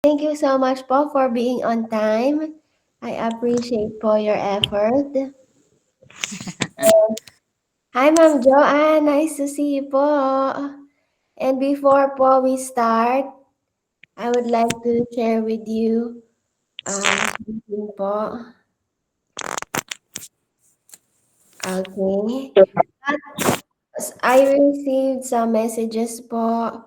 Thank you so much po for being on time. I appreciate po your effort. Hi, Ma'am Joanne. Nice to see you po. And before po we start, I would like to share with you something po. Okay. I received some messages po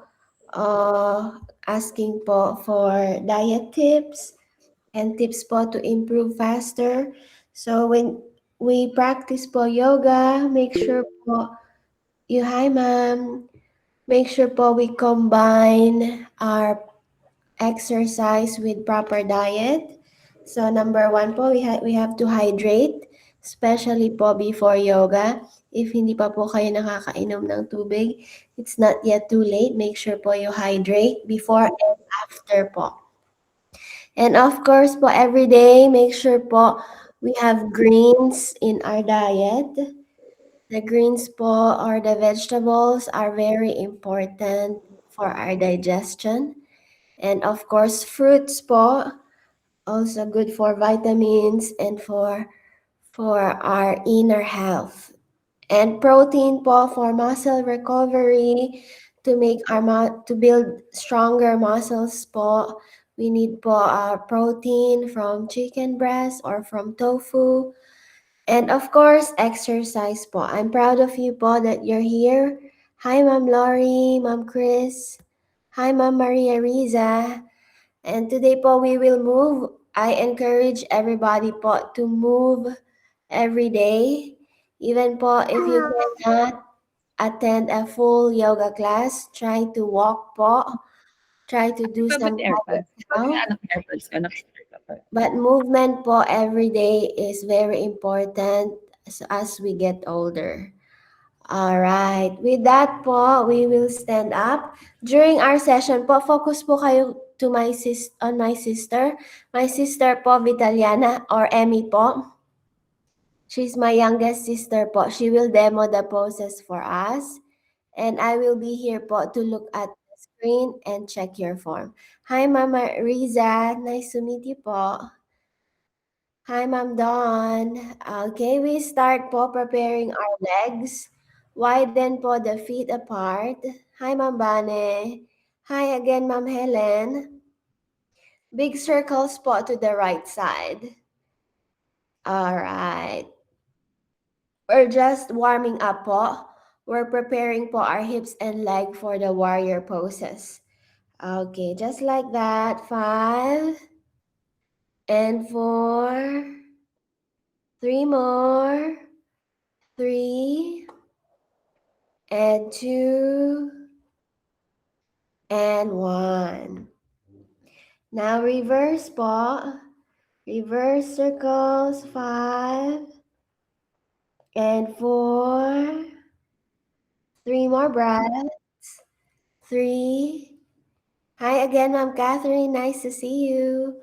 asking po for diet tips and tips po to improve faster. So when we practice po yoga, make sure po hi ma'am, make sure po we combine our exercise with proper diet. So number one po, we have to hydrate, especially po before yoga. If hindi pa po kayo nakakainom ng tubig, it's not yet too late. Make sure po you hydrate before and after po. And of course po, every day, make sure po we have greens in our diet. The greens po or the vegetables are very important for our digestion. And of course, fruits po, also good for vitamins and for our inner health. And protein po for muscle recovery, to make to build stronger muscles po. We need po protein from chicken breast or from tofu. And of course, exercise po. I'm proud of you po that you're here. Hi, Ma'am Lori, Ma'am Chris. Hi, Ma'am Maria Riza. And today po, we will move. I encourage everybody po to move every day. Even po, if you cannot attend a full yoga class, try to walk po. Try to do some cat cow. But movement po every day is very important as we get older. All right. With that po, we will stand up. During our session po, focus po kayo to on my sister. My sister po, Vitaliana or Emmy po. She's my youngest sister po. She will demo the poses for us. And I will be here po to look at the screen and check your form. Hi, Mama Riza. Nice to meet you po. Hi, Ma'am Dawn. Okay, we start po preparing our legs. Widen po the feet apart. Hi, Ma'am Bane. Hi again, Ma'am Helen. Big circles po to the right side. All right. We're just warming up po. We're preparing po our hips and leg for the warrior poses. Okay, just like that. 5 and 4. 3 more. 3 and 2 and 1. Now reverse po. Reverse circles. 5 and 4. 3 more breaths. 3. Hi again, Ma'am Catherine. Nice to see you.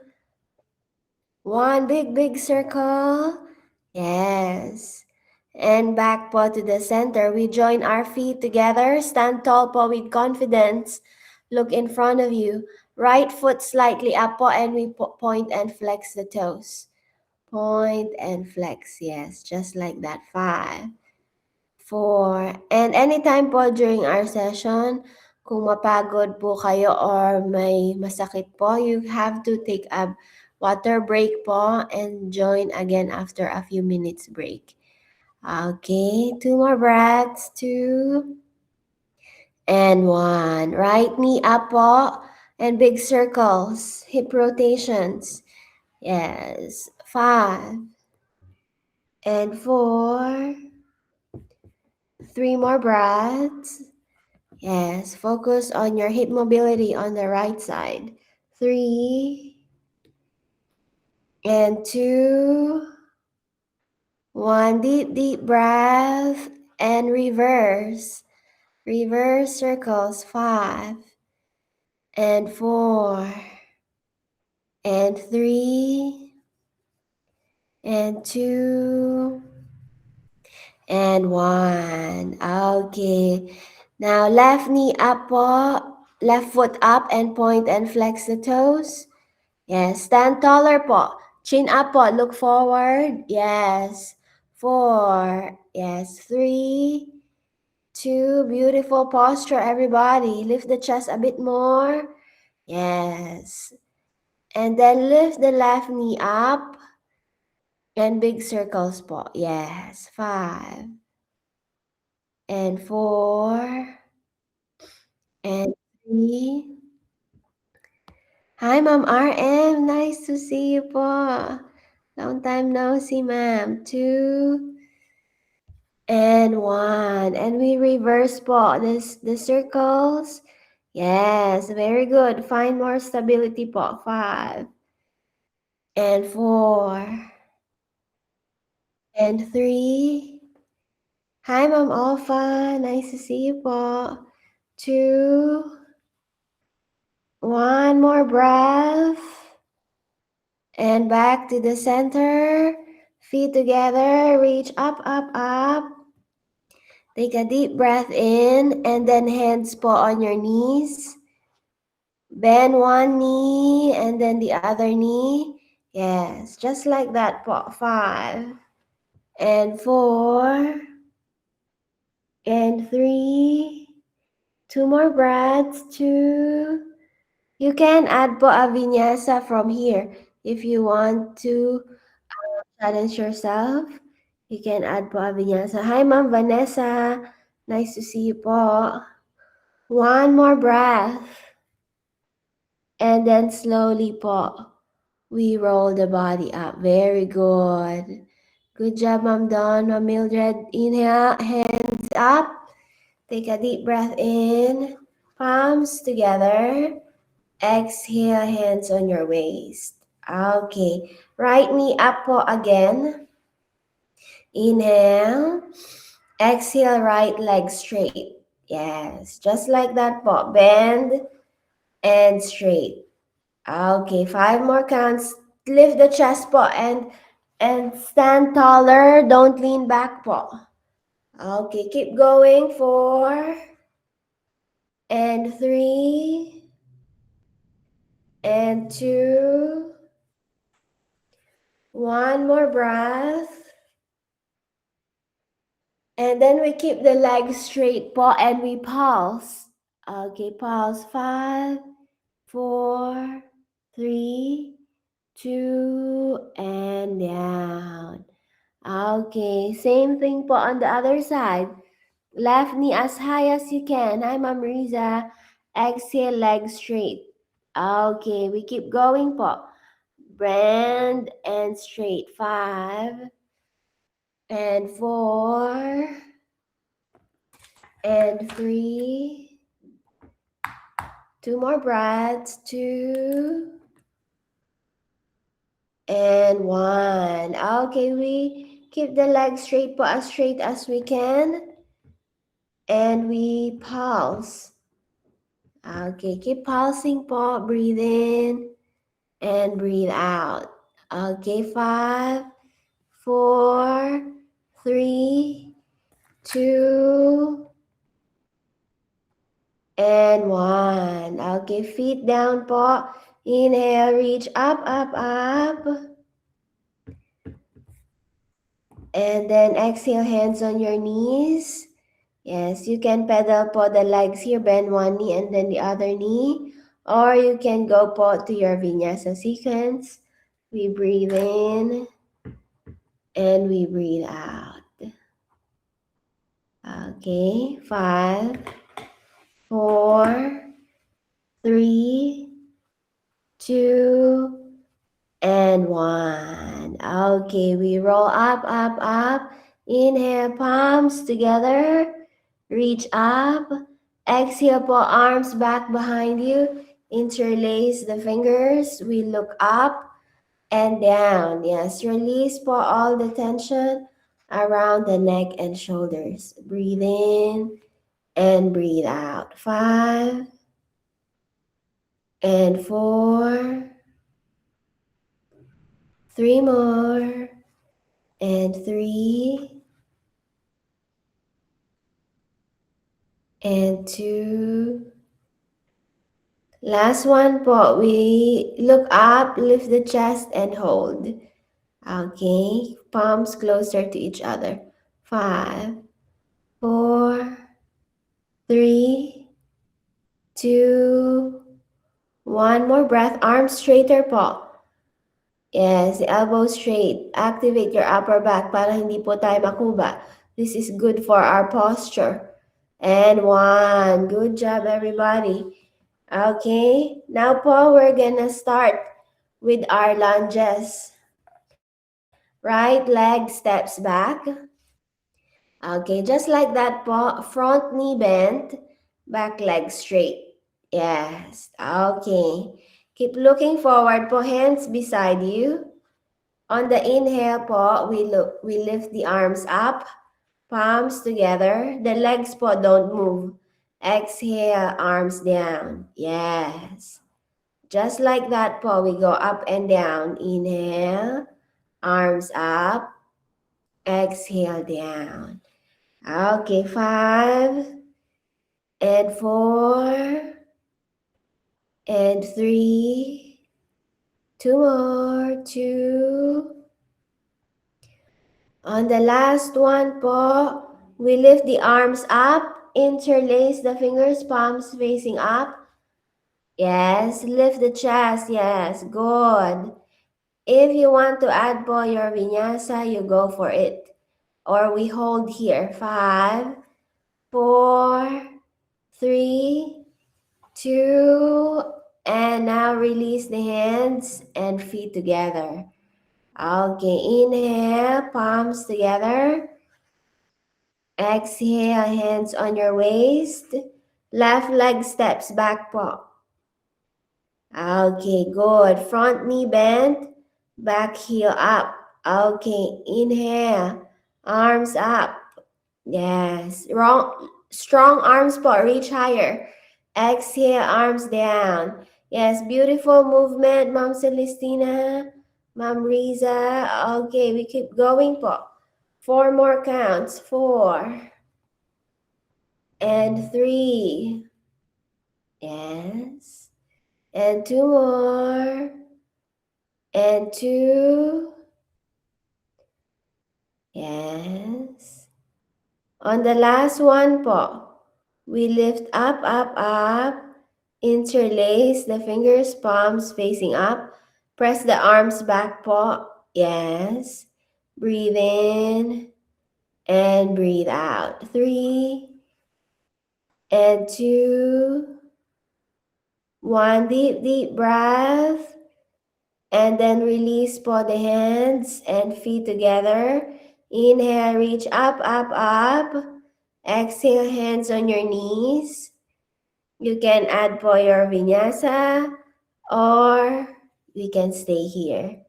1 big circle. Yes. And back po to the center. We join our feet together. Stand tall po with confidence. Look in front of you. Right foot slightly up po, and we point and flex the toes. Point and flex. Yes, just like that. 5, 4. And anytime po during our session, kung mapagod po kayo or may masakit po, you have to take a water break po and join again after a few minutes break. Okay, 2 more breaths. 2 and 1. Right knee up po and big circles. Hip rotations. Yes. 5 and 4. 3 more breaths. Yes. Focus on your hip mobility on the right side. 3 and 2. 1. Deep breath and reverse. Reverse circles. 5 and 4 and 3 and 2 and 1. Okay. Now left knee up po Left foot up and point and flex the toes. Yes, stand taller po. Chin up po, look forward. Yes. 4. Yes, 3, 2. Beautiful posture, everybody. Lift the chest a bit more. Yes. And then lift the left knee up. And big circles po. Yes. 5. And 4. And 3. Hi, Ma'am RM. Nice to see you po. Long time no see, ma'am. 2. And 1. And we reverse po the circles. Yes, very good. Find more stability po. 5. And 4. And 3. Hi, Ma'am Alpha. Nice to see you po. 2. 1 more breath. And back to the center. Feet together. Reach up, up, up. Take a deep breath in and then hands po on your knees. Bend one knee and then the other knee. Yes, just like that po. 5. And 4. And 3. 2 more breaths. 2. You can add po a vinyasa from here. If you want to challenge yourself, you can add po a vinyasa. Hi, Ma'am Vanessa. Nice to see you po. 1 more breath. And then slowly po, we roll the body up. Very good. Good job, Ma'am Dawn. Ma'am Mildred, inhale, hands up. Take a deep breath in. Palms together. Exhale, hands on your waist. Okay. Right knee up po again. Inhale. Exhale, right leg straight. Yes, just like that po. Bend and straight. Okay, 5 more counts. Lift the chest po and stand taller. Don't lean back po. Okay, keep going. 4 and 3 and 2. 1 more breath. And then we keep the legs straight po and we pulse. Okay, pulse. 5, 4, 3, 2, and down. Okay, same thing po on the other side. Left knee as high as you can. Hi, Ma'am Riza. Exhale, legs straight. Okay, we keep going po. Bend and straight. 5 and 4 and 3. 2 more breaths. 2 and 1. Okay, we keep the legs straight po, as straight as we can. And we pulse. Okay, keep pulsing po. Breathe in and breathe out. Okay, 5, 4, 3, 2, and 1. Okay, feet down po. Inhale, reach up, up, up. And then exhale, hands on your knees. Yes, you can pedal po the legs here, bend one knee and then the other knee. Or you can go po to your vinyasa sequence. We breathe in and we breathe out. Okay, 5, 4, 3, 2, and 1. Okay, we roll up, up, up. Inhale, palms together. Reach up. Exhale po, arms back behind you. Interlace the fingers. We look up and down. Yes, release po all the tension around the neck and shoulders. Breathe in and breathe out. 5 and 4. 3 more. And 3 and 2 Last one po. We look up, lift the chest, and hold. Okay. Palms closer to each other. 5, 4, 3, 2, 1. More breath. Arms straighter po. Yes, elbows straight. Activate your upper back para hindi po tayo makuba. This is good for our posture. And 1. Good job, everybody. Okay, now po, we're gonna start with our lunges. Right leg steps back. Okay, just like that po. Front knee bent, back leg straight. Yes, okay. Keep looking forward po, hands beside you. On the inhale po, we lift the arms up, palms together. The legs po don't move. Exhale, arms down. Yes. Just like that po, we go up and down. Inhale, arms up, exhale down. Okay, 5 and 4 and 3. 2 more, 2. On the last one po, we lift the arms up, interlace the fingers, palms facing up. Yes, lift the chest. Yes, good. If you want to add po your vinyasa, you go for it. Or we hold here. 5, 4, 3, 2, and now release the hands and feet together. Okay, inhale, palms together. Exhale, hands on your waist. Left leg steps back po. Okay, good. Front knee bent, back heel up. Okay, inhale, arms up. Yes, strong arms po, reach higher. Exhale, arms down. Yes, beautiful movement, Ma'am Celestina, Ma'am Riza. Okay, we keep going po. 4 more counts. 4 and 3. Yes. And 2 more. And 2. Yes. On the last one po, we lift up, up, up. Interlace the fingers, palms facing up. Press the arms back po. Yes. Breathe in and breathe out. 3 and 2. 1. Deep, deep breath. And then release po the hands and feet together. Inhale, reach up, up, up. Exhale, hands on your knees. You can add po your vinyasa or we can stay here.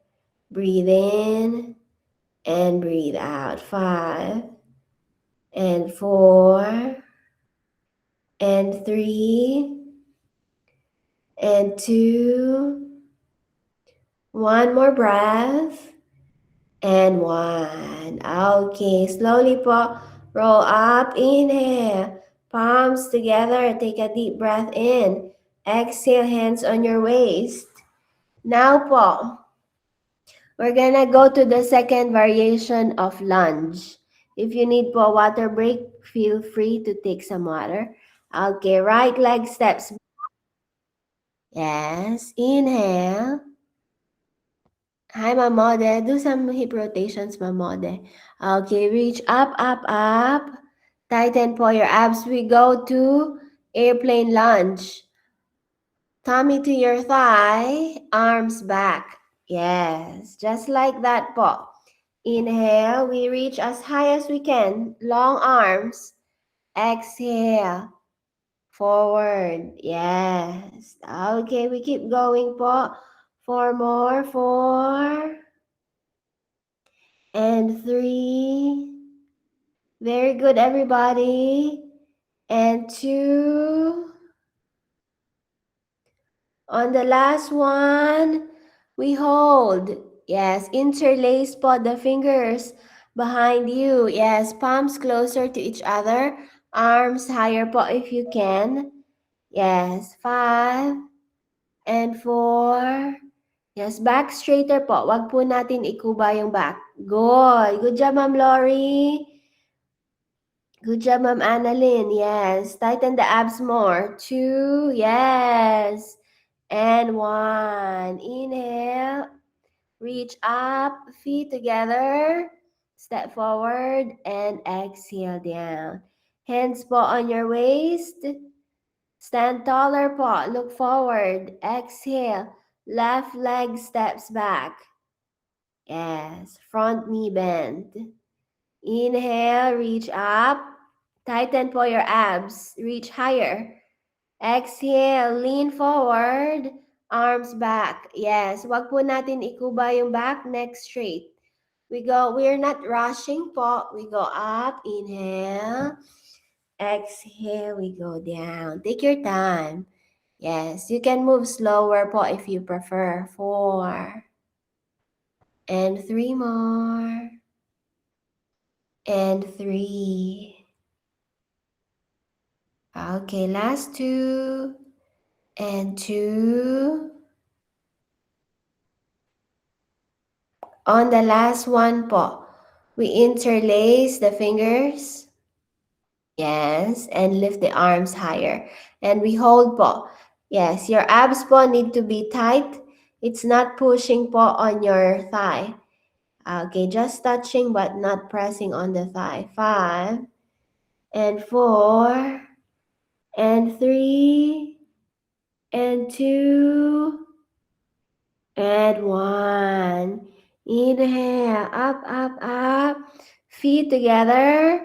Breathe in and breathe out. 5 and 4 and 3 and 2. 1 more breath. And 1. Okay, slowly po. Roll up. Inhale. Palms together. Take a deep breath in. Exhale, hands on your waist. Now po, we're gonna go to the second variation of lunge. If you need po a water break, feel free to take some water. Okay, right leg steps. Yes, inhale. Hi, Mamode. Do some hip rotations, Mamode. Okay, reach up, up, up. Tighten po your abs. We go to airplane lunge. Tummy to your thigh, arms back. Yes, just like that po. Inhale, we reach as high as we can. Long arms. Exhale. Forward. Yes. Okay, we keep going po. 4 more. 4 and 3. Very good, everybody. And 2. On the last one, we hold. Yes, interlace po the fingers behind you. Yes, palms closer to each other. Arms higher po if you can. Yes, 5 And 4. Yes, back straighter po. Wag po natin ikuba yung back. Good. Good job, Ma'am Lori. Good job, Ma'am Annalyn. Yes. Tighten the abs more. 2. Yes. And 1. Inhale. Reach up. Feet together. Step forward and exhale down. Hands po on your waist. Stand taller po. Look forward. Exhale. Left leg steps back. Yes. Front knee bend. Inhale. Reach up. Tighten po your abs. Reach higher. Exhale. Lean forward. Arms back. Yes. Wag po natin ikuba yung back. Neck straight. We're not rushing po. We go up. Inhale. Exhale. We go down. Take your time. Yes, you can move slower po if you prefer. 4. And 3 more. And 3. Okay, last 2. And 2. On the last one po, we interlace the fingers. Yes, and lift the arms higher. And we hold po. Yes, your abs po need to be tight. It's not pushing po on your thigh. Okay, just touching but not pressing on the thigh. 5. And 4. And 3. And 2. And 1. Inhale, up, up, up. Feet together.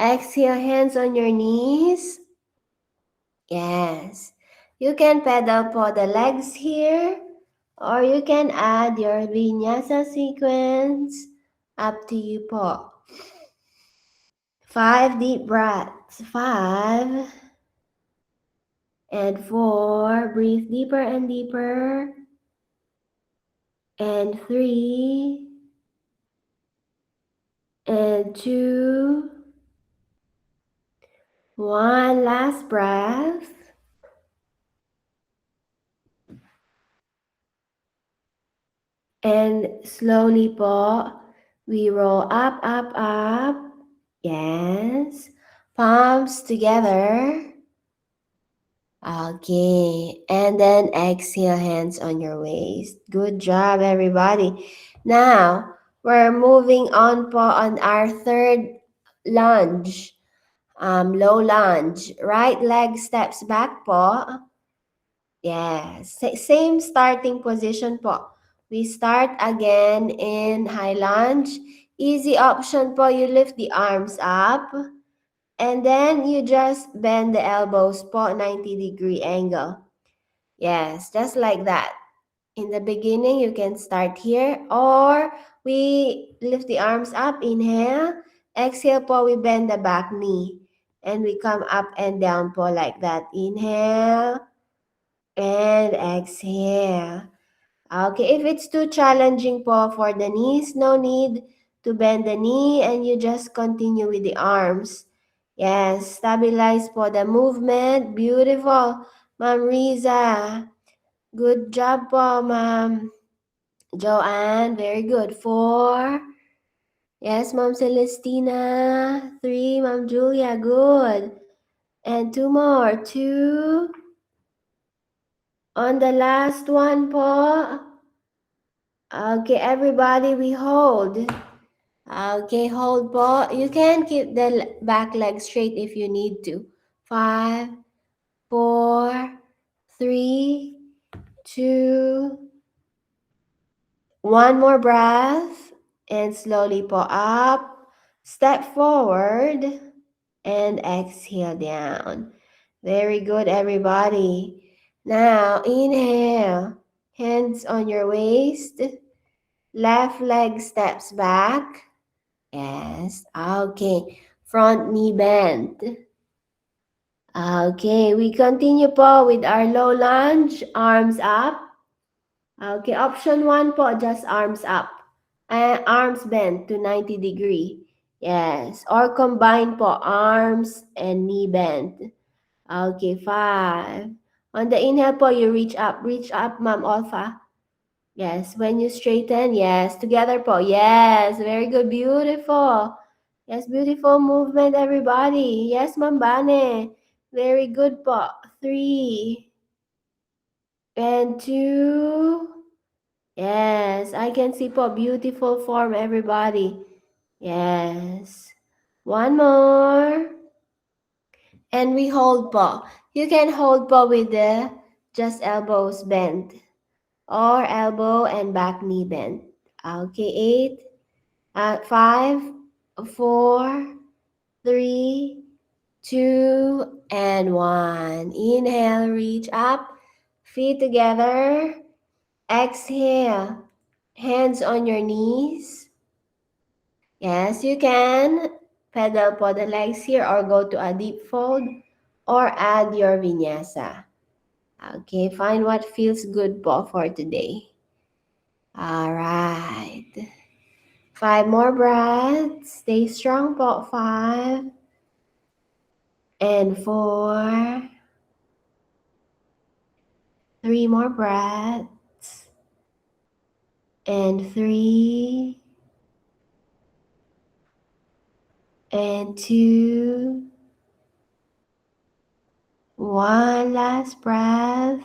Exhale, hands on your knees. Yes. You can pedal po the legs here, or you can add your vinyasa sequence. Up to you po. 5 deep breaths. 5. And 4. Breathe deeper and deeper. And 3. And 2. 1. Last breath. And slowly po, we roll up, up, up. Yes. Palms together. Okay. And then exhale, hands on your waist. Good job, everybody. Now, we're moving on po on our third lunge. Low lunge. Right leg steps back po. Yes. Same starting position po. We start again in high lunge. Easy option po, you lift the arms up. And then you just bend the elbows po, 90-degree angle. Yes, just like that. In the beginning, you can start here. Or we lift the arms up, inhale. Exhale po, we bend the back knee. And we come up and down po like that. Inhale. And exhale. Okay, if it's too challenging po for the knees, no need to bend the knee and you just continue with the arms. Yes, stabilize po the movement. Beautiful. Ma'am Riza. Good job po, Ma'am Joanne. Very good. 4. Yes, Ma'am Celestina. 3, Ma'am Julia. Good. And 2 more. 2. On the last one po. Okay, everybody, we hold. Okay, hold po. You can keep the back leg straight if you need to. 5, 4, 3, 2, 1 more breath. And slowly po up. Step forward. And exhale down. Very good, everybody. Now, inhale. Hands on your waist. Left leg steps back. Yes. Okay. Front knee bend. Okay. We continue po with our low lunge. Arms up. Okay. Option 1 po, just arms up. Arms bend to 90-degree. Yes. Or combine po arms and knee bend. Okay. 5. On the inhale po, you reach up, Ma'am Alpha. Yes, when you straighten, yes, together po, yes, very good, beautiful. Yes, beautiful movement, everybody. Yes, Ma'am Bane, very good po. 3 and 2. Yes, I can see po, beautiful form, everybody. Yes. One more. And we hold po. You can hold po with the just elbows bent or elbow and back knee bent. Okay, 8, 5, 4, 3, 2, and 1. Inhale, reach up, feet together. Exhale, hands on your knees. Yes, you can pedal po the legs here or go to a deep fold or add your vinyasa. Okay, find what feels good po for today. All right. 5 more breaths. Stay strong po. 5 and 4. 3 more breaths. And 3 and 2. One last breath.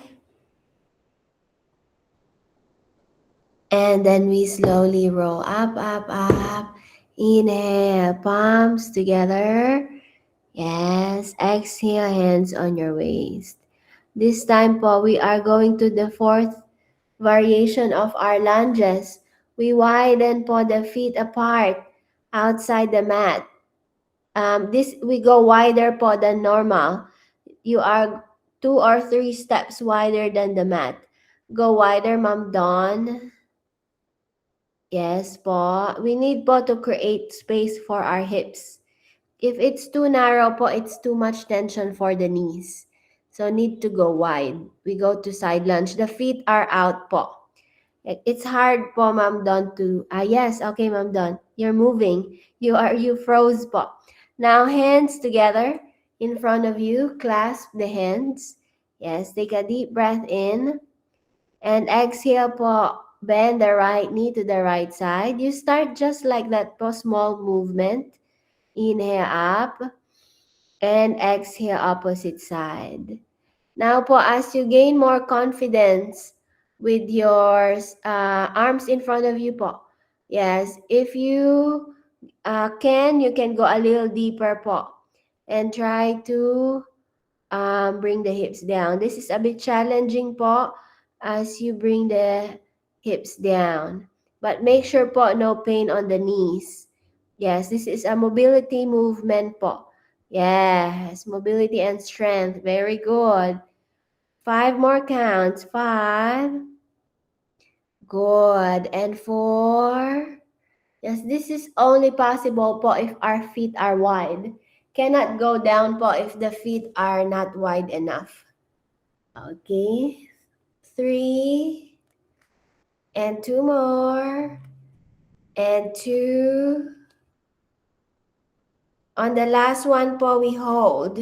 And then we slowly roll up, up, up. Inhale, palms together. Yes, exhale, hands on your waist. This time po, we are going to the fourth variation of our lunges. We widen po the feet apart outside the mat. We go wider po than normal. You are 2 or 3 steps wider than the mat. Go wider, Ma'am Dawn. Yes po. We need po to create space for our hips. If it's too narrow po, it's too much tension for the knees. So need to go wide. We go to side lunge. The feet are out po. It's hard po, Ma'am Don, to... yes, okay, Ma'am Don. You're moving. You froze po. Now, hands together in front of you. Clasp the hands. Yes, take a deep breath in. And exhale po. Bend the right knee to the right side. You start just like that po, small movement. Inhale up. And exhale opposite side. Now po, as you gain more confidence with your arms in front of you po. Yes, if you you can go a little deeper po. And try to bring the hips down. This is a bit challenging po as you bring the hips down. But make sure po no pain on the knees. Yes, this is a mobility movement po. Yes, mobility and strength. Very good. 5 more counts. 5. Good. And 4. Yes, this is only possible po if our feet are wide. Cannot go down po if the feet are not wide enough. Okay. 3. And 2 more. And 2. On the last one po, we hold.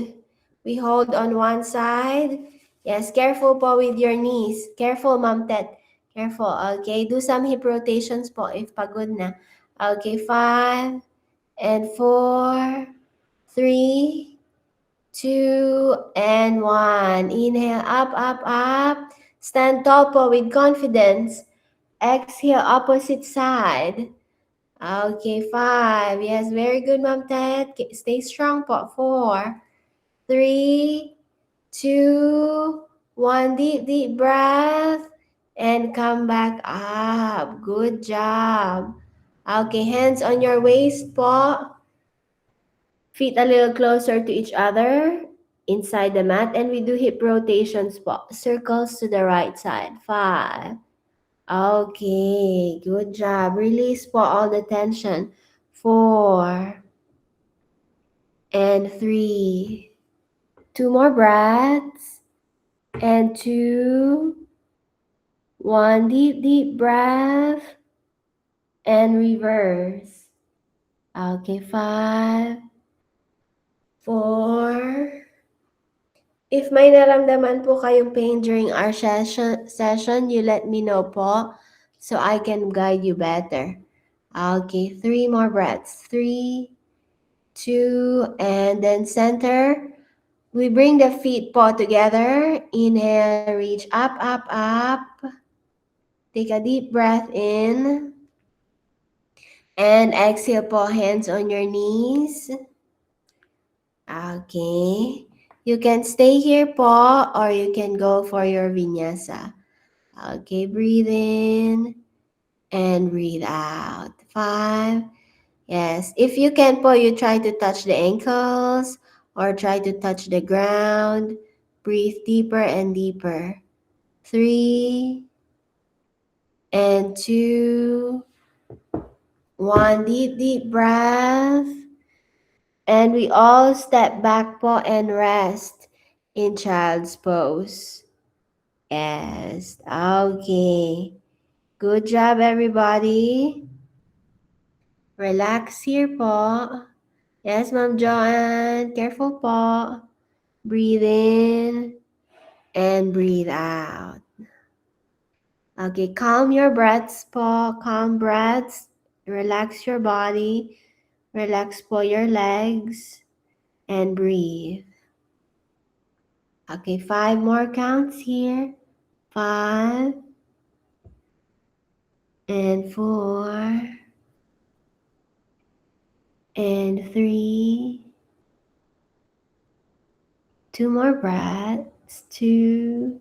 We hold on one side. Yes, careful po with your knees. Careful, Ma'am Tet. Careful. Okay, do some hip rotations po if pagod na. Okay, 5 and 4, 3, 2, and 1. Inhale, up, up, up. Stand tall po with confidence. Exhale, opposite side. Okay, 5. Yes, very good, Ma'am Ted. Stay strong po. 4, 3, 2, 1. Deep, deep breath. And come back up. Good job. Okay, hands on your waist po. Feet a little closer to each other inside the mat. And we do hip rotations po. Circles to the right side. 5. Okay, good job. Release po all the tension. 4 and 3. 2 more breaths. And 2. 1 deep, deep breath. And reverse. Okay, 5, 4, If may naramdaman po kayong pain during our session, you let me know po so I can guide you better. Okay, 3 more breaths. 3, 2, and then center. We bring the feet po together. Inhale, reach up, up, up. Take a deep breath in. And exhale po, hands on your knees. Okay. You can stay here po or you can go for your vinyasa. Okay, breathe in and breathe out. 5. Yes, if you can po, you try to touch the ankles or try to touch the ground. Breathe deeper and deeper. 3 and 2. 1. Deep, deep breath. And we all step back po and rest in child's pose. Yes. Okay. Good job, everybody. Relax here po. Yes, Ma'am Joanne. Careful po. Breathe in and breathe out. Okay, calm your breaths po. Calm breaths. Relax your body. Relax po your legs. And breathe. Okay, 5 more counts here. 5 and 4 and 3. 2 more breaths. 2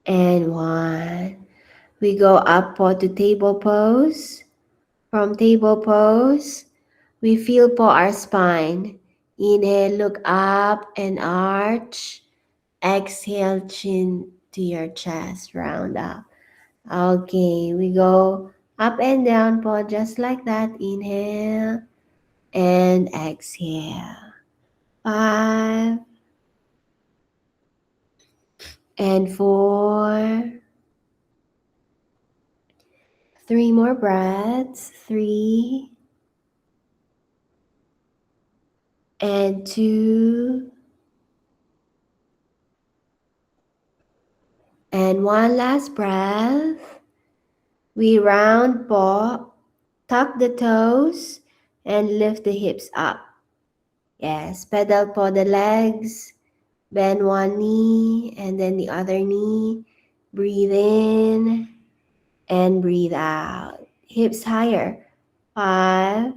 and 1. We go up po to table pose. From table pose, we feel po our spine. Inhale, look up and arch. Exhale, chin to your chest, round up. Okay, we go up and down po, just like that. Inhale and exhale. 5 and 4. 3 more breaths. 3 and 2 and 1 last breath. We round po, tuck the toes and lift the hips up. Yes, pedal po the legs, bend one knee and then the other knee. Breathe in and breathe out. Hips higher. 5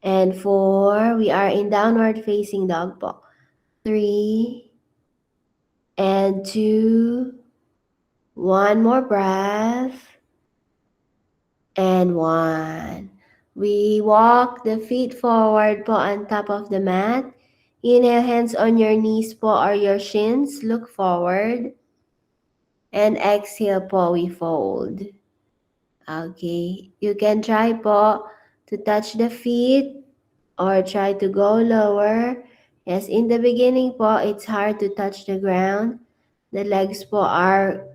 and 4. We are in downward facing dog po. 3 and 2. 1 more breath. And 1. We walk the feet forward po on top of the mat. Inhale, hands on your knees po or your shins. Look forward. And exhale po, we fold. Okay. You can try po to touch the feet or try to go lower. Yes, in the beginning po, it's hard to touch the ground. The legs po are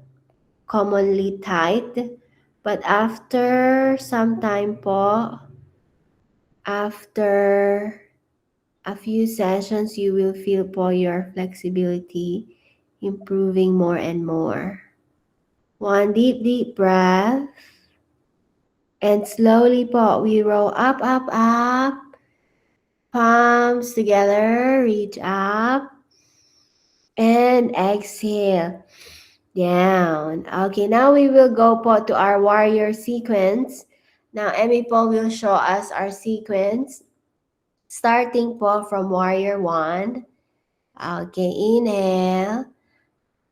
commonly tight. But after some time po, after a few sessions, you will feel po your flexibility improving more and more. 1 deep, deep breath. And slowly po, we roll up, up, up. Palms together, reach up. And exhale. Down. Okay, now we will go po to our warrior sequence. Now, Emmy po will show us our sequence. Starting po from warrior 1. Okay, inhale.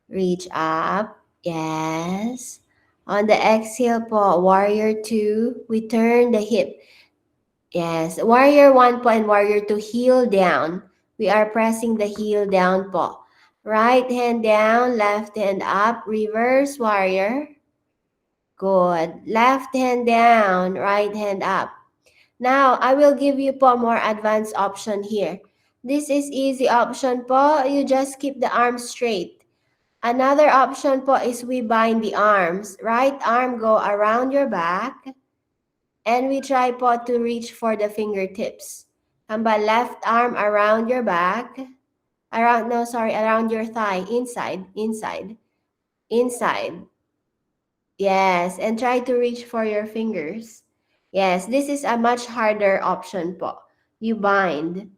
Reach up. Yes. On the exhale po, warrior 2, we turn the hip. Yes, warrior 1 po and warrior 2, heel down. We are pressing the heel down po. Right hand down, left hand up, reverse warrior. Good. Left hand down, right hand up. Now, I will give you po more advanced option here. This is easy option po. You just keep the arms straight. Another option po is we bind the arms. Right arm go around your back. And we try po to reach for the fingertips. Hamba, left arm around your back. Around your thigh. Inside. Yes, and try to reach for your fingers. Yes, this is a much harder option po. You bind.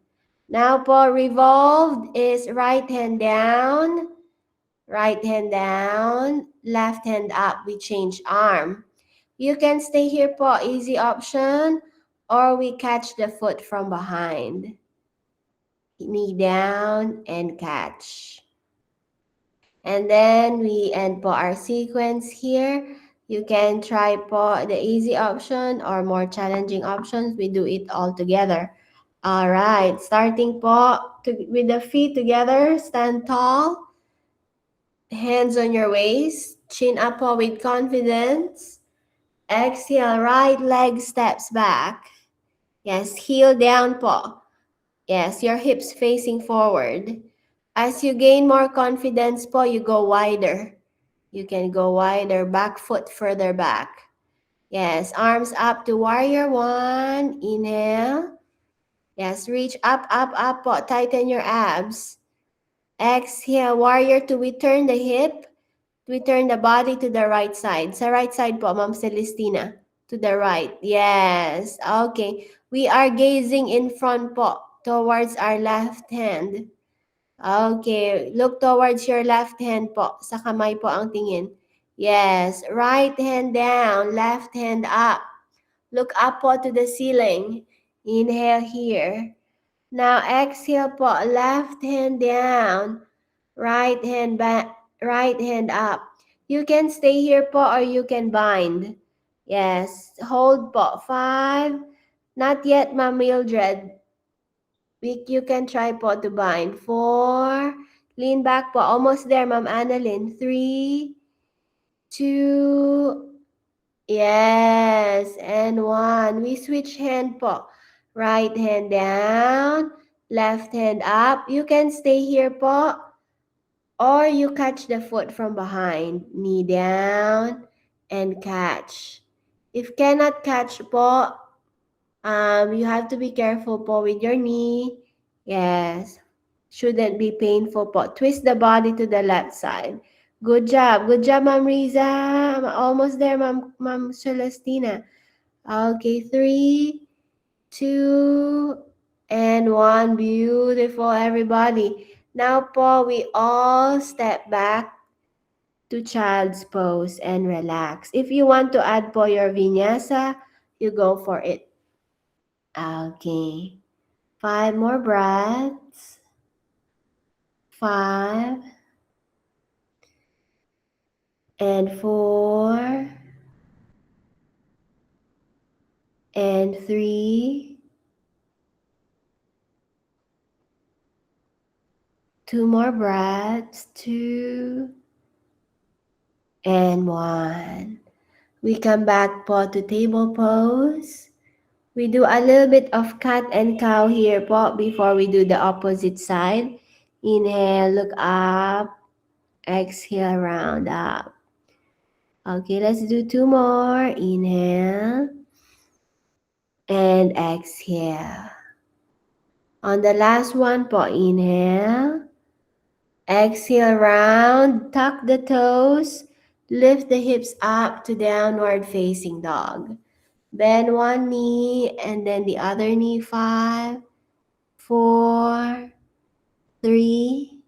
Now po, revolved is right hand down, left hand up. We change arm. You can stay here po, easy option, or we catch the foot from behind. Knee down and catch. And then we end po our sequence here. You can try po the easy option or more challenging options. We do it all together. All right, starting po with the feet together, stand tall, hands on your waist, chin up po with confidence. Exhale, right leg steps back. Yes, heel down po. Yes, your hips facing forward. As you gain more confidence po, you go wider. You can go wider, back foot further back. Yes, arms up to warrior one. Inhale. Yes, reach up po. Tighten your abs. Exhale, warrior two. We turn the hip. We turn the body to the right side. Sa right side po, Ma'am Celestina. To the right. Yes. Okay. We are gazing in front po. Towards our left hand. Okay. Look towards your left hand po. Sa kamay po ang tingin. Yes. Right hand down. Left hand up. Look up po to the ceiling. Inhale here. Now exhale po. Left hand down. Right hand back. Right hand up. You can stay here po or you can bind. Yes. Hold po. 5. Not yet, Ma'am Mildred. You can try po to bind. 4. Lean back po. Almost there, Ma'am Annalyn. 3, 2, yes, and 1. We switch hand po. Right hand down, left hand up. You can stay here po, or you catch the foot from behind. Knee down and catch. If cannot catch po, you have to be careful po with your knee. Yes, shouldn't be painful po. Twist the body to the left side. Good job, Ma'am Riza. I'm almost there, Ma'am Celestina. Okay, 3, 2, and 1. Beautiful, everybody. Now po, we all step back to child's pose and relax. If you want to add po your vinyasa, you go for it. Okay. 5 more breaths. 5 and 4 and 3. 2 more breaths. 2 and 1. We come back po to table pose. We do a little bit of cat and cow here po before we do the opposite side. Inhale, look up. Exhale, round up. Okay, let's do 2 more. Inhale and exhale. On the last one po, inhale. Exhale, round. Tuck the toes. Lift the hips up to downward facing dog. Bend one knee and then the other knee. 5, 4, 3,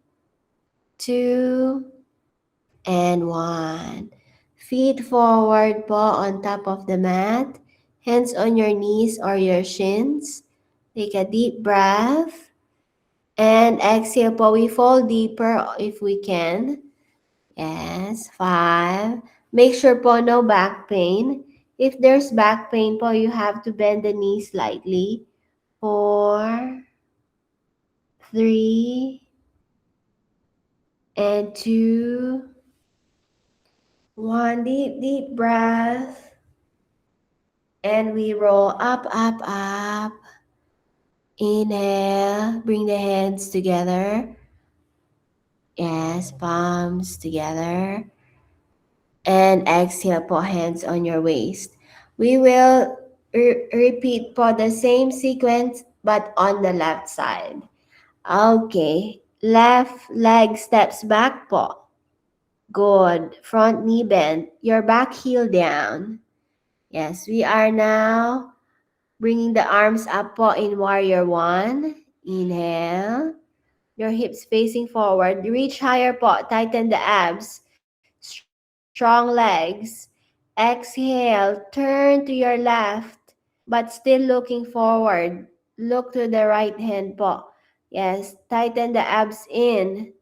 2, and 1. Feet forward po on top of the mat. Hands on your knees or your shins. Take a deep breath. And exhale po. We fall deeper if we can. Yes. 5. Make sure po no back pain. If there's back pain po, you have to bend the knees slightly. 4, 3, and 2, 1. Deep breath. And we roll up, up, up. Inhale. Bring the hands together. Yes, palms together. And exhale po, hands on your waist. We will repeat po the same sequence but on the left side. Okay. Left leg steps back po. Good. Front knee bend. Your back heel down. Yes, we are now bringing the arms up po in warrior one. Inhale. Your hips facing forward. Reach higher po. Tighten the abs. Strong legs. Exhale. Turn to your left, but still looking forward. Look to the right hand po. Yes, tighten the abs in.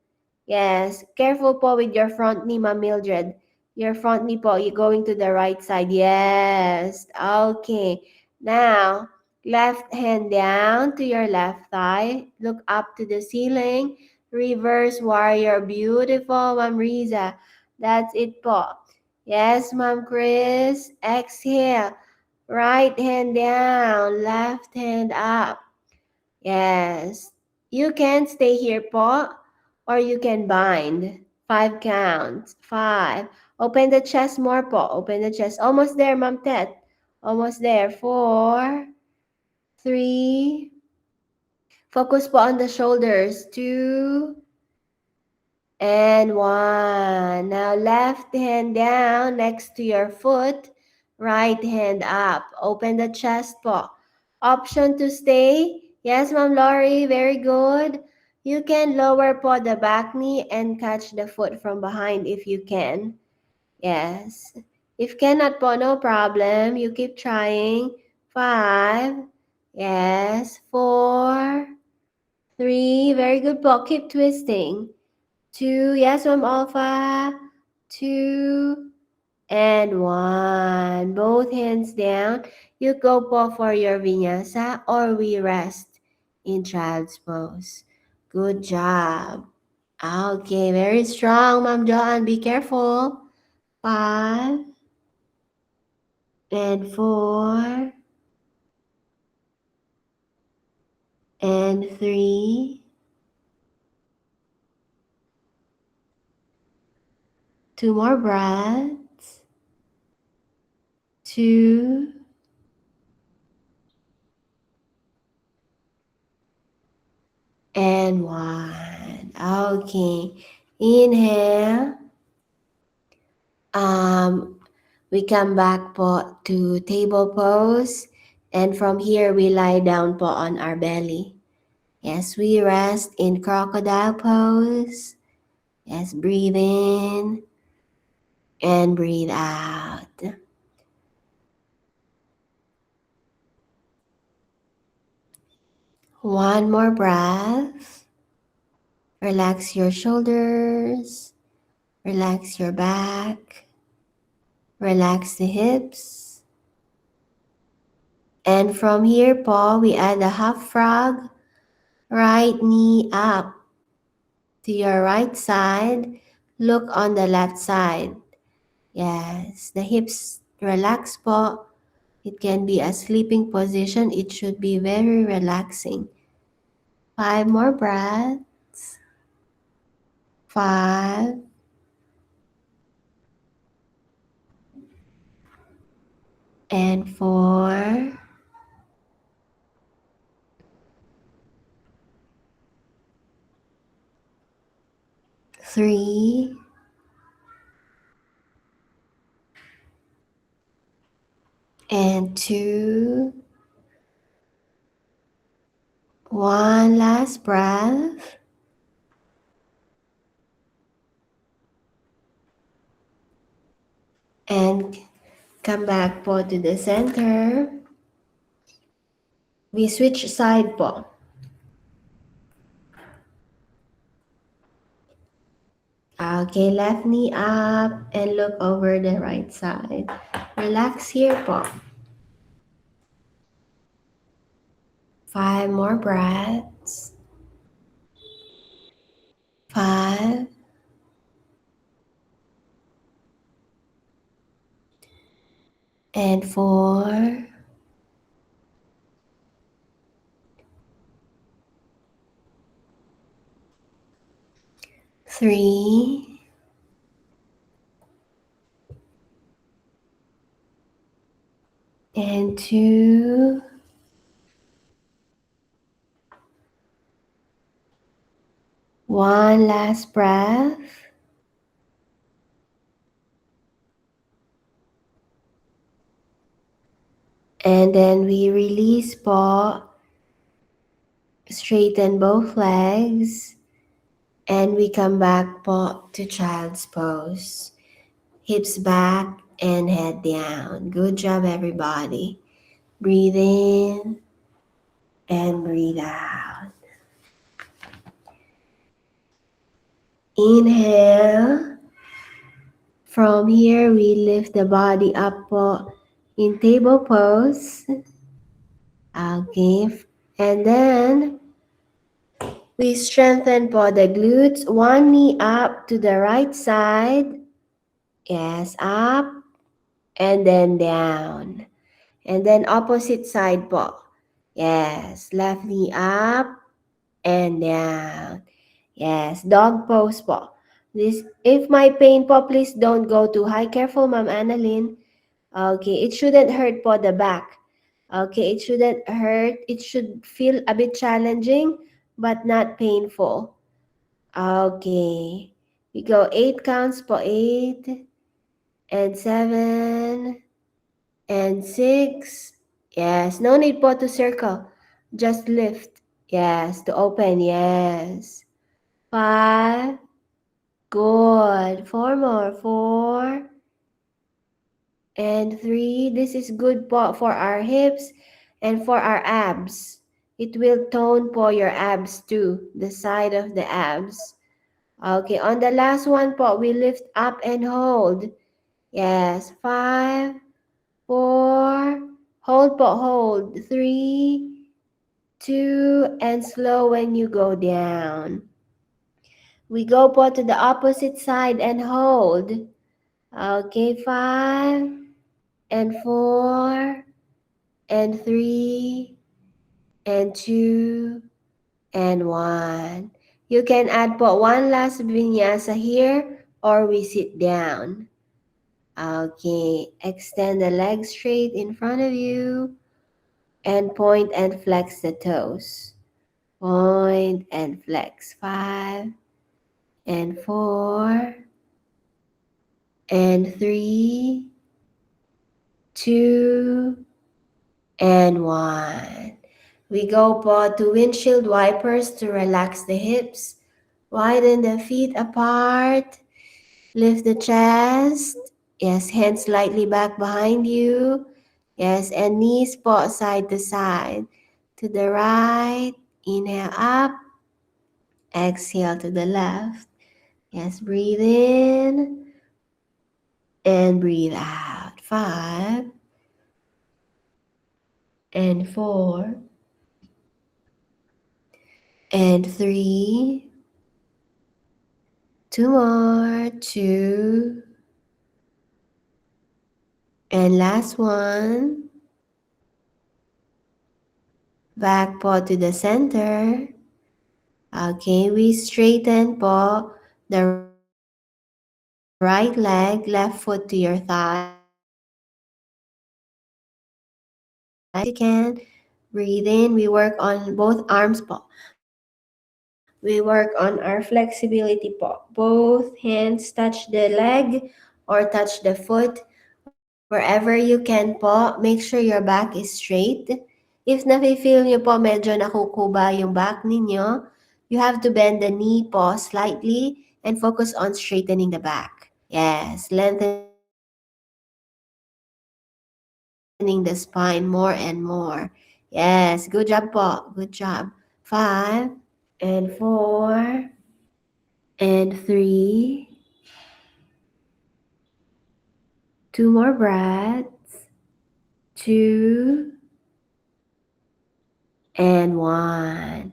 Yes, careful po with your front knee, Ma'am Mildred. Your front knee po, you're going to the right side. Yes, okay. Now, left hand down to your left thigh. Look up to the ceiling. Reverse warrior. Beautiful, Ma'am Riza. That's it po. Yes, Ma'am Chris. Exhale. Right hand down, left hand up. Yes. You can stay here po, or you can bind. 5 counts. 5. Open the chest more po. Open the chest. Almost there, Ma'am Tet. Almost there. 4, 3. Focus po on the shoulders. 2, and 1. Now left hand down next to your foot. Right hand up. Open the chest po. Option to stay. Yes, Ma'am Lori. Very good. You can lower po the back knee and catch the foot from behind if you can. Yes. If cannot po, no problem. You keep trying. 5. Yes. 4, 3. Very good po. Keep twisting. 2. Yes, Ma'am Alpha. 2. And 1. Both hands down. You go po for your vinyasa or we rest in child's pose. Good job. Okay, very strong, Ma'am Joanne. Be careful. 5 and 4 and 3. 2 more breaths. 2 and 1. Okay. Inhale. We come back po to table pose. And from here, we lie down po on our belly. Yes, we rest in crocodile pose. Yes, breathe in and breathe out. One more breath. Relax your shoulders. Relax your back. Relax the hips. And from here po, we add a half frog. Right knee up to your right side. Look on the left side. Yes, the hips relax po. It can be a sleeping position. It should be very relaxing. 5 more breaths. 5 and 4 3 and 2. One last breath. And come back po to the center. We switch side po. Okay, left knee up and look over the right side. Relax here po. 5 more breaths. 5 and 4 3 and 2 One last breath. And then we release po. Straighten both legs. And we come back po to child's pose. Hips back and head down. Good job, everybody. Breathe in and breathe out. Inhale. From here, we lift the body up po in table pose. Okay. And then we strengthen po the glutes. One knee up to the right side. Yes, up and then down. And then opposite side po. Yes, left knee up and down. Yes, dog pose po. This, if my pain po, please don't go too high. Careful, Ma'am Annalyn. Okay, it shouldn't hurt po the back. Okay, it shouldn't hurt. It should feel a bit challenging, but not painful. Okay, we go 8 counts po. 8 and 7 and 6. Yes, no need po to circle. Just lift. Yes, to open. Yes. 5. Good. 4 more. 4 and 3. This is good po for our hips and for our abs. It will tone po your abs too, the side of the abs. Okay, on the last one po, we lift up and hold. Yes, 5, 4, hold po, hold. 3, 2, and slow when you go down. We go po to the opposite side and hold. Okay, 5 and 4 and 3 and 2 and 1. You can add po one last vinyasa here or we sit down. Okay, extend the legs straight in front of you and point and flex the toes. Point and flex. 5 and 4 and 3, 2, and 1. We go po to windshield wipers to relax the hips. Widen the feet apart. Lift the chest. Yes, hands slightly back behind you. Yes, and knees po side to side. To the right. Inhale up. Exhale to the left. Yes, breathe in and breathe out. 5 and 4 and 3. 2 more. 2. And last one. Back po to the center. Okay, we straighten po the right leg, left foot to your thigh. Yes, you can. Breathe in. We work on both arms po. We work on our flexibility po. Both hands touch the leg or touch the foot. Wherever you can po, make sure your back is straight. If nafe-feel nyo po medyo nakukuba yung back ninyo, you have to bend the knee po slightly and focus on straightening the back. Yes, lengthening the spine more and more. Yes, good job po. Good job. 5 and 4 and 3. 2 more breaths. 2 and 1.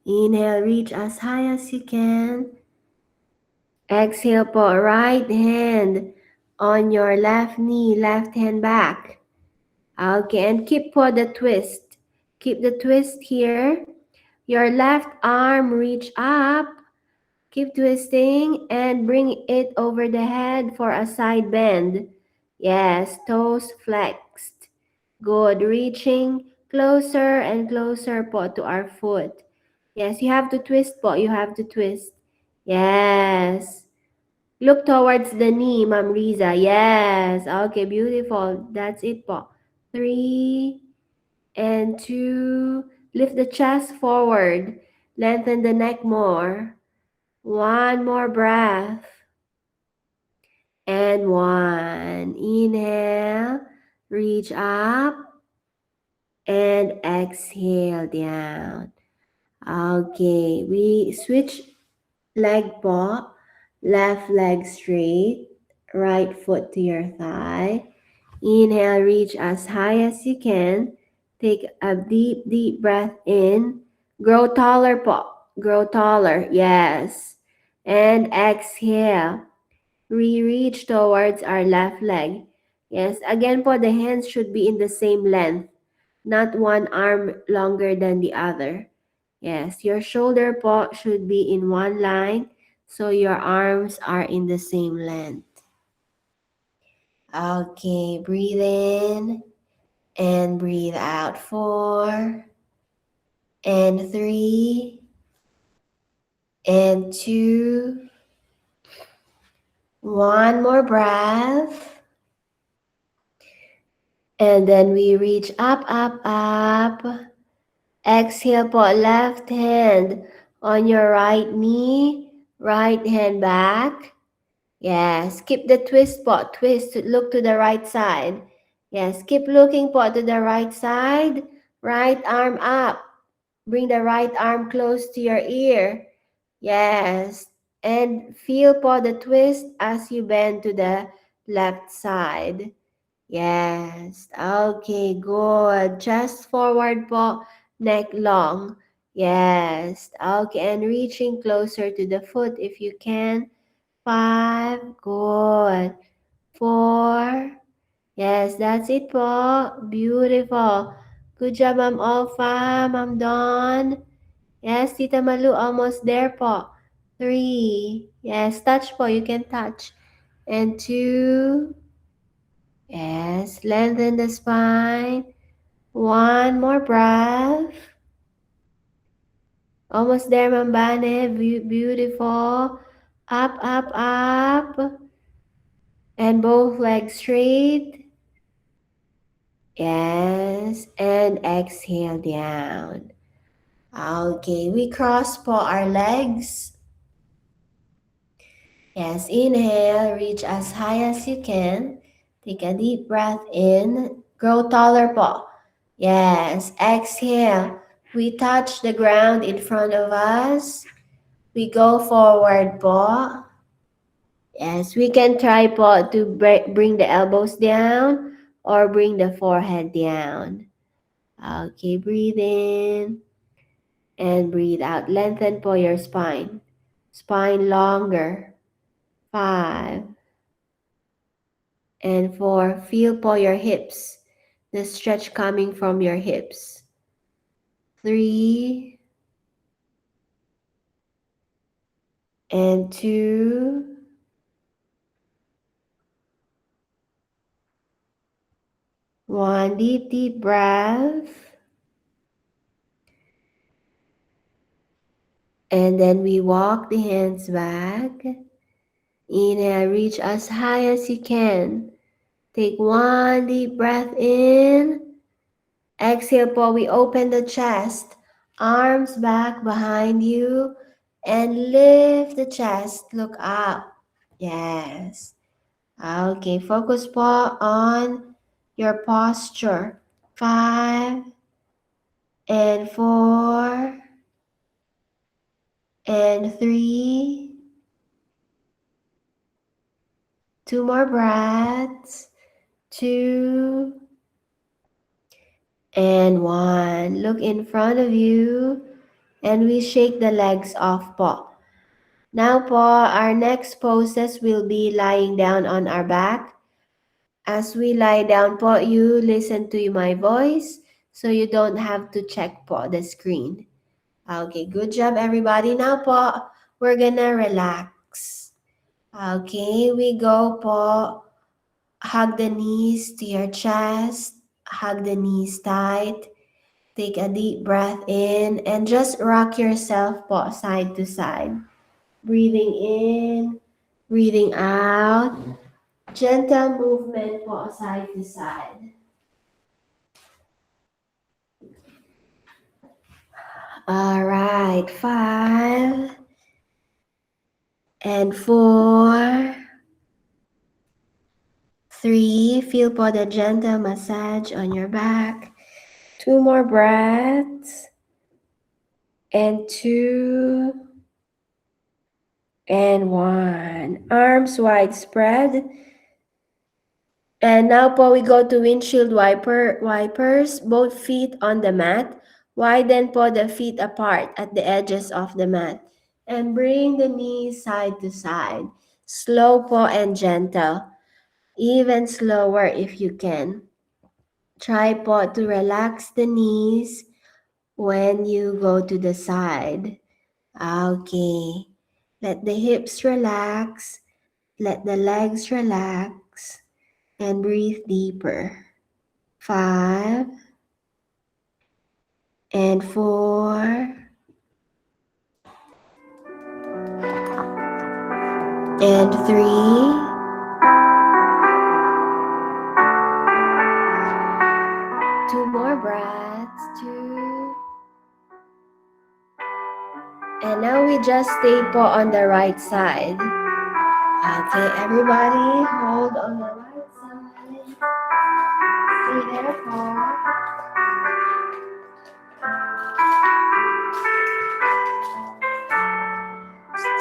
Inhale, reach as high as you can. Exhale po, right hand on your left knee, left hand back. Okay, and keep po the twist. Keep the twist here. Your left arm reach up. Keep twisting and bring it over the head for a side bend. Yes, toes flexed. Good. Reaching closer and closer po to our foot. Yes, you have to twist po. You have to twist. Yes. Look towards the knee, Ma'am Riza. Yes. Okay, beautiful. That's it po. 3 and 2. Lift the chest forward. Lengthen the neck more. One more breath. And one. Inhale. Reach up. And exhale down. Okay, we switch leg po. Left leg straight. Right foot to your thigh. Inhale, reach as high as you can. Take a deep, deep breath in. Grow taller po. Grow taller. Yes. And exhale. We reach towards our left leg. Yes. Again po, the hands should be in the same length. Not one arm longer than the other. Yes. Your shoulder po should be in one line. So your arms are in the same length. Okay. Breathe in. And breathe out. 4 and 3 and 2. One more breath. And then we reach up, up, up. Exhale po, left hand on your right knee, right hand back. Yes, keep the twist po. Twist, look to the right side. Yes, keep looking po to the right side. Right arm up. Bring the right arm close to your ear. Yes. And feel po the twist as you bend to the left side. Yes. Okay, good. Chest forward po, neck long. Yes. Okay, and reaching closer to the foot if you can. 5. Good. 4. Yes, that's it po. Beautiful. Good job, Ma'am Alpha, Ma'am Dawn. Yes, Tita Malu, almost there po. 3. Yes, touch po. You can touch. And 2. Yes, lengthen the spine. One more breath. Almost there, Mambane. Beautiful. Up, up, up. And both legs straight. Yes, and exhale down. Okay, we cross po our legs. Yes, inhale, reach as high as you can. Take a deep breath in. Grow taller po. Yes, exhale. We touch the ground in front of us. We go forward po. Yes, we can try po to bring the elbows down or bring the forehead down. Okay, breathe in and breathe out. Lengthen po your spine. Spine longer. 5 and 4. Feel po your hips. The stretch coming from your hips. 3 and 2. 1. Deep, deep breath. And then we walk the hands back. Inhale, reach as high as you can. Take one deep breath in. Exhale po, we open the chest. Arms back behind you. And lift the chest. Look up. Yes. Okay, focus po on your posture. 5 and 4 and 3. 2 more breaths. 2 and 1. Look in front of you and we shake the legs off po. Now po, our next poses will be lying down on our back. As we lie down po, you listen to my voice so you don't have to check po the screen. Okay, good job everybody. Now po, we're gonna relax. Okay, we go po. Hug the knees to your chest. Hug the knees tight. Take a deep breath in and just rock yourself po side to side. Breathing in, breathing out. Gentle movement po side to side. All right, 5 and 4, 3. Feel po the gentle massage on your back. 2 more breaths. And 2 and 1. Arms widespread. And now po we go to windshield wipers, both feet on the mat. Widen po the feet apart at the edges of the mat. And bring the knees side to side. Slow po and gentle. Even slower if you can. Try po to relax the knees when you go to the side. Okay. Let the hips relax. Let the legs relax. And breathe deeper. 5 and 4 and 3. 2 more breaths. 2. And now we just stay po on the right side. Okay, everybody, hold on the right side. Stay there po.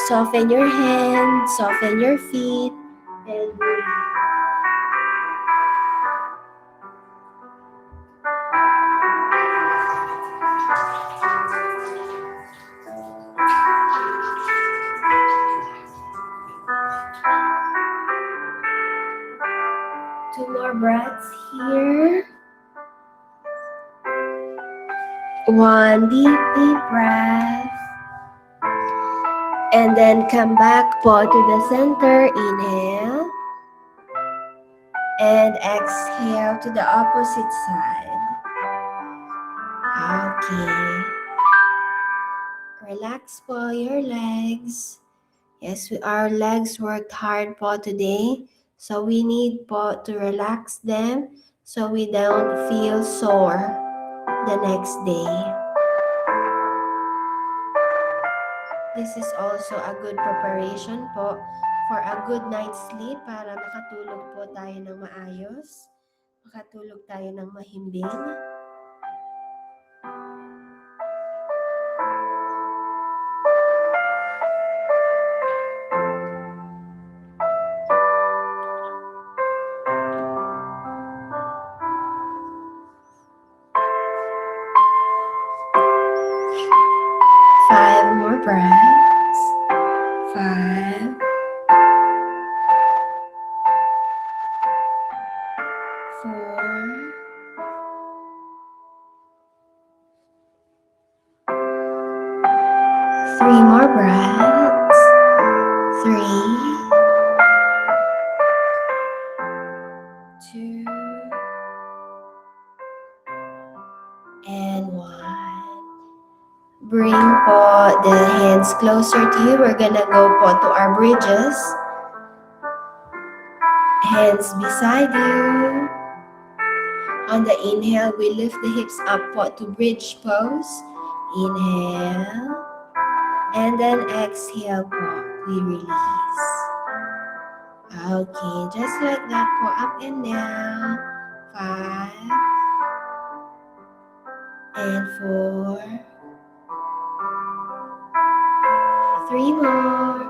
Soften your hands, soften your feet, and breathe. Two more breaths here. 1 deep breath. And then come back po to the center. Inhale. And exhale to the opposite side. Okay. Relax po your legs. Yes, our legs worked hard po today. So we need po to relax them so we don't feel sore the next day. This is also a good preparation po for a good night's sleep para makatulog po tayo ng maayos. Makatulog tayo ng mahimbing. Five more breaths. 5. 4. 3 more breaths. 3. 2. And 1. Bring po the hands closer to you. We're gonna go po to our bridges. Hands beside you. On the inhale, we lift the hips up po to bridge pose. Inhale. And then exhale po. We release. Okay, just like that po. Up and down. 5. And 4. 3 more.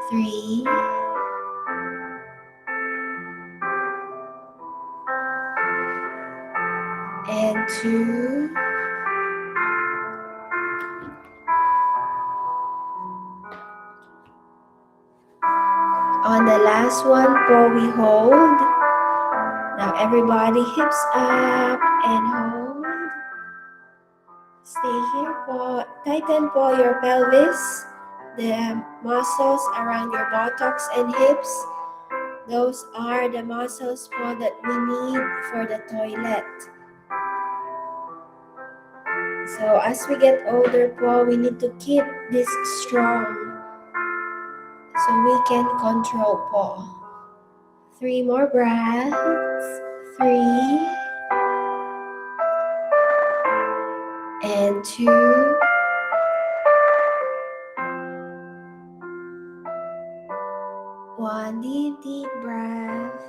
3. And 2. On the last one po, we hold. Now everybody hips up and hold. Stay here po. Tighten po your pelvis, the muscles around your buttocks and hips. Those are the muscles po that we need for the toilet. So as we get older po, we need to keep this strong. So we can control po. 3 more breaths. 3 and 2 1 deep breath.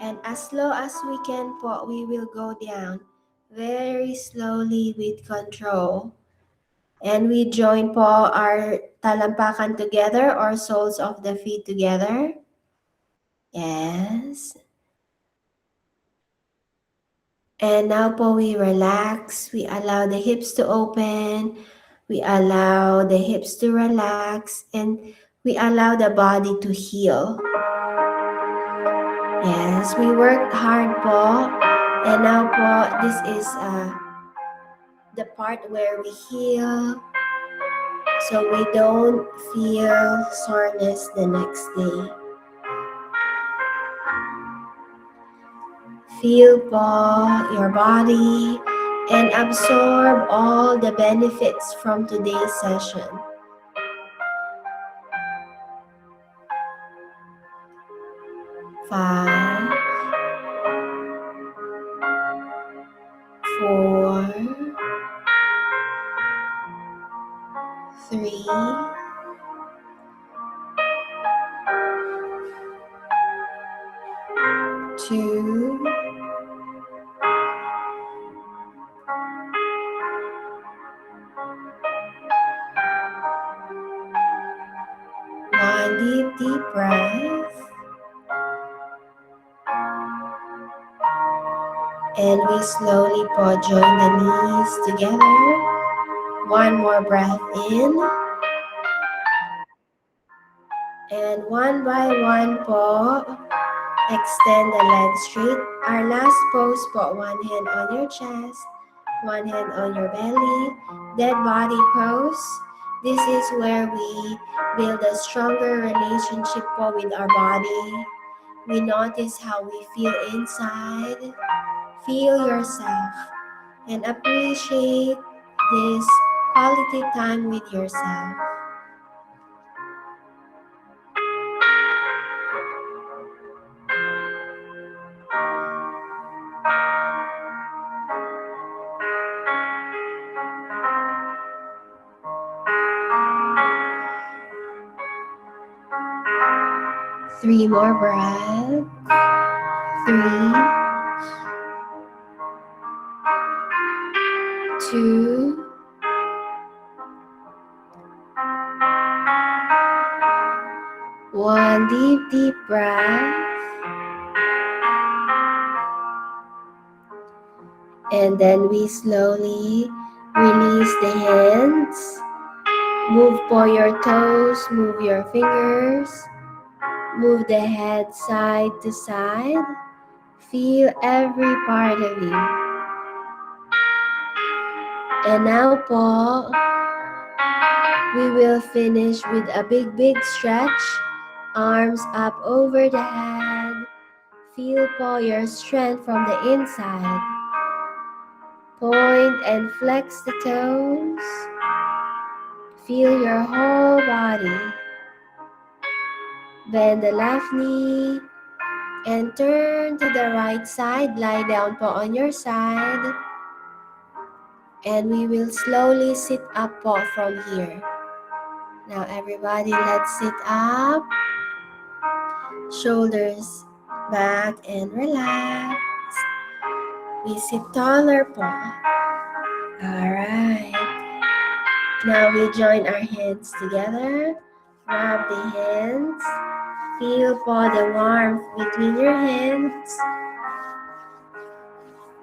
And as slow as we can po, we will go down very slowly with control. And we join po our talampakan together or soles of the feet together. Yes. And now po we relax. We allow the hips to open. We allow the hips to relax. And we allow the body to heal. Yes, we worked hard po. And now po, this is the part where we heal. So we don't feel soreness the next day. Feel po your body and absorb all the benefits from today's session. 5, 4, 3, 2, 1 deep breath. And we slowly po join the knees together. 1 more breath in. And one by one po, extend the legs straight. Our last pose po, 1 hand on your chest, 1 hand on your belly, dead body pose. This is where we build a stronger relationship po with our body. We notice how we feel inside. Feel yourself and appreciate this quality time with yourself. Three more breaths. 3, 2, 1 deep breath. And then we slowly release the hands. Move po your toes, move your fingers. Move the head side to side. Feel every part of you. And now po, we will finish with a big stretch. Arms up over the head. Feel po your strength from the inside. Point and flex the toes. Feel your whole body. Bend the left knee and turn to the right side. Lie down po on your side. And we will slowly sit up po from here. Now everybody, let's sit up. Shoulders back and relax. We sit taller po. Alright. Now we join our hands together. Rub the hands. Feel po the warmth between your hands.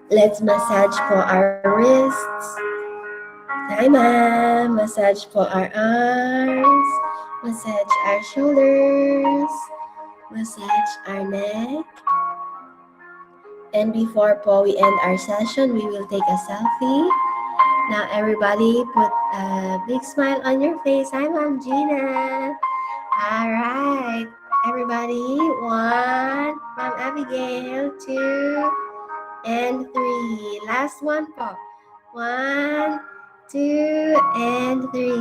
Let's massage po our wrists. Hi ma'am. Massage po our arms. Massage our shoulders. Massage our neck. And before po we end our session, we will take a selfie. Now everybody put a big smile on your face. Hi Ma'am Gina. Alright. Everybody, 1. Ma'am Abigail, 2, and 3. Last one po. 1, 2, and 3.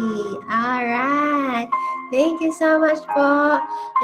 Alright. Thank you so much po.